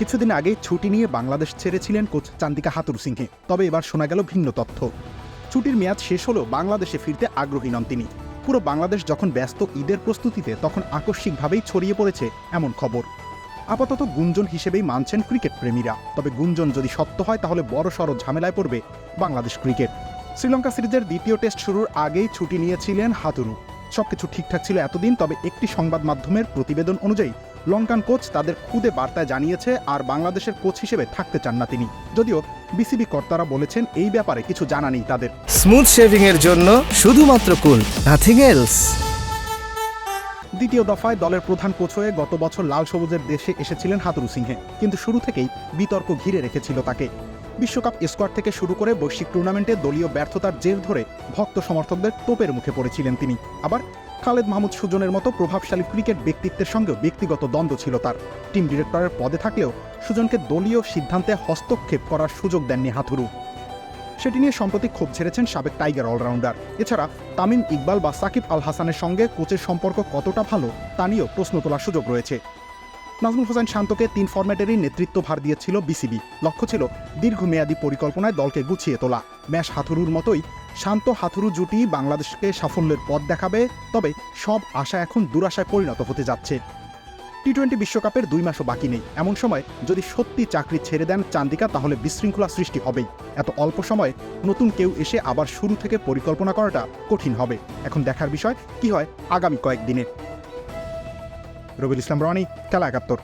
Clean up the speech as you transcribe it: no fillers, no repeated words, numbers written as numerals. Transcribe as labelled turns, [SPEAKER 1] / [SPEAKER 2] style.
[SPEAKER 1] কিছুদিন আগেই ছুটি নিয়ে বাংলাদেশ ছেড়েছিলেন কোচ চান্দিকা হাথুরুসিংহে। তবে এবার শোনা গেল ভিন্ন তথ্য। ছুটির মেয়াদ শেষ হলেও বাংলাদেশে ফিরতে আগ্রহী নন তিনি। পুরো বাংলাদেশ যখন ব্যস্ত ঈদের প্রস্তুতিতে, তখন আকস্মিকভাবেই ছড়িয়ে পড়েছে এমন খবর। আপাতত গুঞ্জন হিসেবেই মানছেন ক্রিকেট প্রেমীরা। তবে গুঞ্জন যদি সত্য হয় তাহলে বড়সড় ঝামেলায় পড়বে বাংলাদেশ ক্রিকেট। শ্রীলঙ্কা সিরিজের দ্বিতীয় টেস্ট শুরুর আগেই ছুটি নিয়েছিলেন হাথুরু। সবকিছু ঠিকঠাক ছিল এতদিন। তবে একটি সংবাদ মাধ্যমের প্রতিবেদন অনুযায়ী লঙ্কান কোচ তাদের খুদে বার্তায় জানিয়েছে আর বাংলাদেশের কোচ হিসেবে থাকতে চান না তিনি। যদিও বিসিবি কর্তারা বলেছেন এই ব্যাপারে কিছু জানা নেই তাদের।
[SPEAKER 2] স্মুথ শেভিং এর জন্য শুধুমাত্র কুল, নাথিং এলস।
[SPEAKER 1] দ্বিতীয় দফায় দলের প্রধান কোচ হয়ে গত বছর লাল সবুজের দেশে এসেছিলেন হাথুরুসিংহে, কিন্তু শুরু থেকেই বিতর্ক ঘিরে রেখেছিল তাকে। বিশ্বকাপ স্কোয়াড থেকে শুরু করে বৈশ্বিক টুর্নামেন্টে দলীয় ব্যর্থতার জের ধরে ভক্ত সমর্থকদের তোপের মুখে পড়েছিলেন তিনি। আবার খালেদ মাহমুদ সুজনের মতো প্রভাবশালী ক্রিকেট ব্যক্তিত্বের সঙ্গেও ব্যক্তিগত দ্বন্দ্ব ছিল তার। টিম ডিরেক্টরের পদে থাকলেও সুজনকে দলীয় সিদ্ধান্তে হস্তক্ষেপ করার সুযোগ দেননি হাথুরু। সেটি নিয়ে সম্প্রতি ক্ষোভ ঝেড়েছেন সাবেক টাইগার অলরাউন্ডার। এছাড়া তামিম ইকবাল বা সাকিব আল হাসানের সঙ্গে কোচের সম্পর্ক কতটা ভালো তা নিয়েও প্রশ্ন তোলার সুযোগ রয়েছে। নাজমুল হোসেন শান্তকে 3 ফরম্যাটেরই নেতৃত্বভার দিয়েছিল বিসিবি। লক্ষ্য ছিল দীর্ঘমেয়াদী পরিকল্পনায় দলকে গুছিয়ে তোলা। ম্যাশ হাথুরুর মতোই শান্ত হাথুরু জুটি বাংলাদেশকে সাফল্যের পথ দেখাবে। তবে সব আশা এখন দুরাশায় পরিণত হতে যাচ্ছে। টি-20 বিশ্বকাপের 2 মাসও বাকি নেই। এমন সময় যদি সত্যি চাকরি ছেড়ে দেন চান্দিকা, তাহলে বিশৃঙ্খলা সৃষ্টি হবেই। এত অল্প সময়ে নতুন কেউ এসে আবার শুরু থেকে পরিকল্পনা করাটা কঠিন হবে। এখন দেখার বিষয় কি হয় আগামী কয়েকদিনে। রবিউল ইসলাম রনি, খেলা ৭১।